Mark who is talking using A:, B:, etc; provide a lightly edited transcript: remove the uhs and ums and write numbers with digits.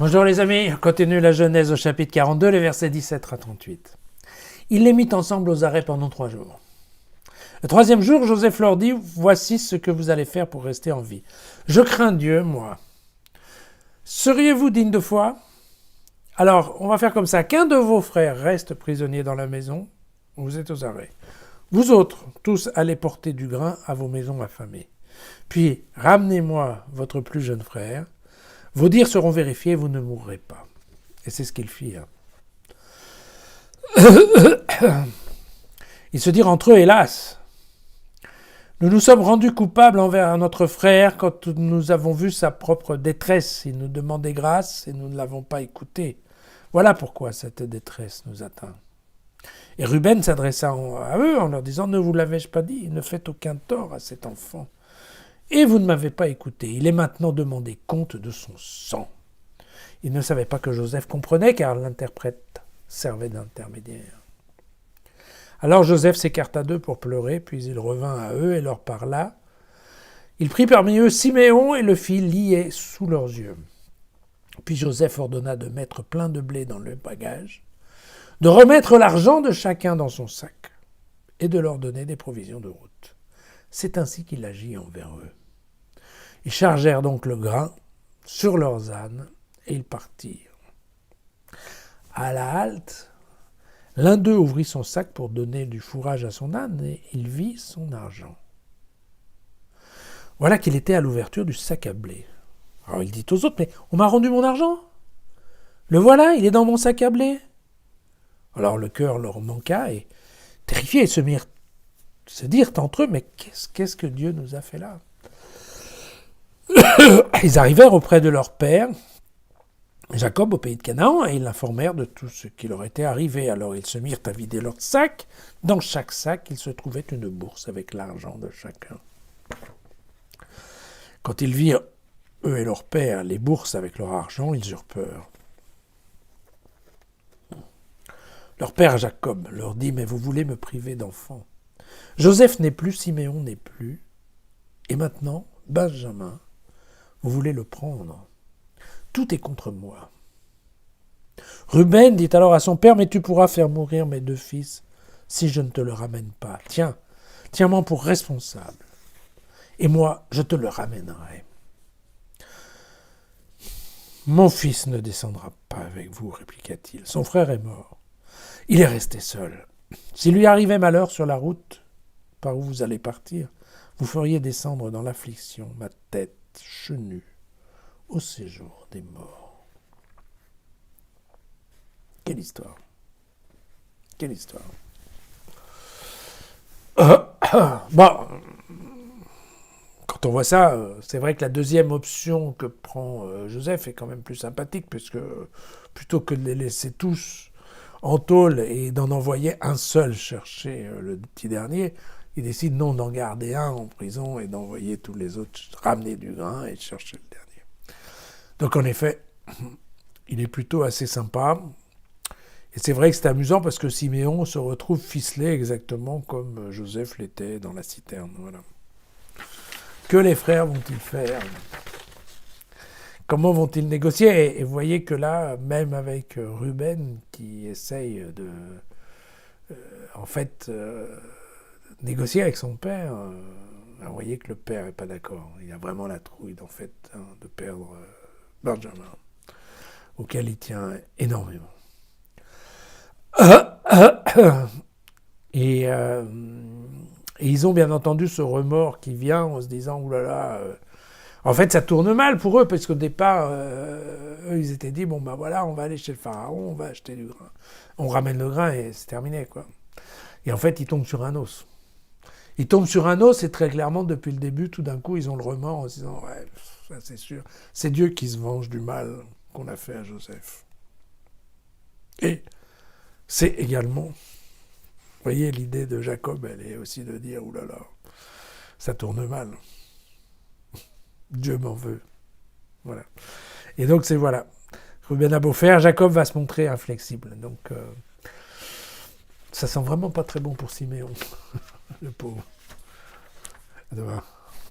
A: Bonjour les amis, on continue la Genèse au chapitre 42, les versets 17 à 38. Il les mit ensemble aux arrêts pendant 3 jours. Le 3e jour, Joseph leur dit, voici ce que vous allez faire pour rester en vie. Je crains Dieu, moi. Seriez-vous digne de foi? Alors, on va faire comme ça, qu'un de vos frères reste prisonnier dans la maison, vous êtes aux arrêts. Vous autres, tous, allez porter du grain à vos maisons affamées. Puis, ramenez-moi votre plus jeune frère. Vos dires seront vérifiés, vous ne mourrez pas. Et c'est ce qu'ils firent. Ils se dirent entre eux, hélas, nous nous sommes rendus coupables envers notre frère quand nous avons vu sa propre détresse. Il nous demandait grâce et nous ne l'avons pas écouté. Voilà pourquoi cette détresse nous atteint. Et Ruben s'adressa à eux en leur disant, ne vous l'avais-je pas dit, ne faites aucun tort à cet enfant. Et vous ne m'avez pas écouté. Il est maintenant demandé compte de son sang. Ils ne savaient pas que Joseph comprenait, car l'interprète servait d'intermédiaire. Alors Joseph s'écarta d'eux pour pleurer, puis il revint à eux et leur parla. Il prit parmi eux Siméon et le fit lier sous leurs yeux. Puis Joseph ordonna de mettre plein de blé dans le bagage, de remettre l'argent de chacun dans son sac et de leur donner des provisions de route. C'est ainsi qu'il agit envers eux. Ils chargèrent donc le grain sur leurs ânes et ils partirent. À la halte, l'un d'eux ouvrit son sac pour donner du fourrage à son âne et il vit son argent. Voilà qu'il était à l'ouverture du sac à blé. Alors il dit aux autres, mais on m'a rendu mon argent? Le voilà, il est dans mon sac à blé. Alors le cœur leur manqua et, terrifiés, ils se dirent entre eux, mais qu'est-ce que Dieu nous a fait là? Ils arrivèrent auprès de leur père, Jacob, au pays de Canaan, et ils l'informèrent de tout ce qui leur était arrivé. Alors ils se mirent à vider leurs sacs. Dans chaque sac, il se trouvait une bourse avec l'argent de chacun. Quand ils virent, eux et leur père, les bourses avec leur argent, ils eurent peur. Leur père Jacob leur dit, mais vous voulez me priver d'enfants. Joseph n'est plus, Siméon n'est plus, et maintenant, Benjamin, vous voulez le prendre. Tout est contre moi. Ruben dit alors à son père, mais tu pourras faire mourir mes 2 fils si je ne te le ramène pas. Tiens-moi pour responsable, et moi, je te le ramènerai. Mon fils ne descendra pas avec vous, répliqua-t-il. Son frère est mort. Il est resté seul. S'il lui arrivait malheur sur la route par où vous allez partir, vous feriez descendre dans l'affliction ma tête chenue au séjour des morts. Quelle histoire! Quelle histoire! Bon, quand on voit ça, c'est vrai que la deuxième option que prend Joseph est quand même plus sympathique, puisque plutôt que de les laisser tous en tôle et d'en envoyer un seul chercher le petit dernier, il décide non d'en garder un en prison et d'envoyer tous les autres ramener du grain et chercher le dernier. Donc en effet, il est plutôt assez sympa. Et c'est vrai que c'est amusant parce que Siméon se retrouve ficelé exactement comme Joseph l'était dans la citerne. Voilà. Que les frères vont-ils faire? Comment vont-ils négocier? Et vous voyez que là, même avec Ruben qui essaye de... négocier avec son père, vous voyez que le père n'est pas d'accord. Il a vraiment la trouille, en fait, de perdre Benjamin, auquel il tient énormément. Et ils ont bien entendu ce remords qui vient en se disant « oulala ». En fait, ça tourne mal pour eux, parce qu'au départ, eux, ils étaient dit « bon, ben voilà, on va aller chez le pharaon, on va acheter du grain. On ramène le grain et c'est terminé, quoi ». Et en fait, ils tombent sur un os. Ils tombent sur un os et très clairement, depuis le début, tout d'un coup, ils ont le remords en se disant « ouais, ça c'est sûr, c'est Dieu qui se venge du mal qu'on a fait à Joseph ». Et c'est également, vous voyez, l'idée de Jacob, elle est aussi de dire « oulala, ça tourne mal, Dieu m'en veut ». Voilà. Et donc, c'est voilà. Ruben a beau faire, Jacob va se montrer inflexible. Donc, ça sent vraiment pas très bon pour Siméon, le pauvre. À demain.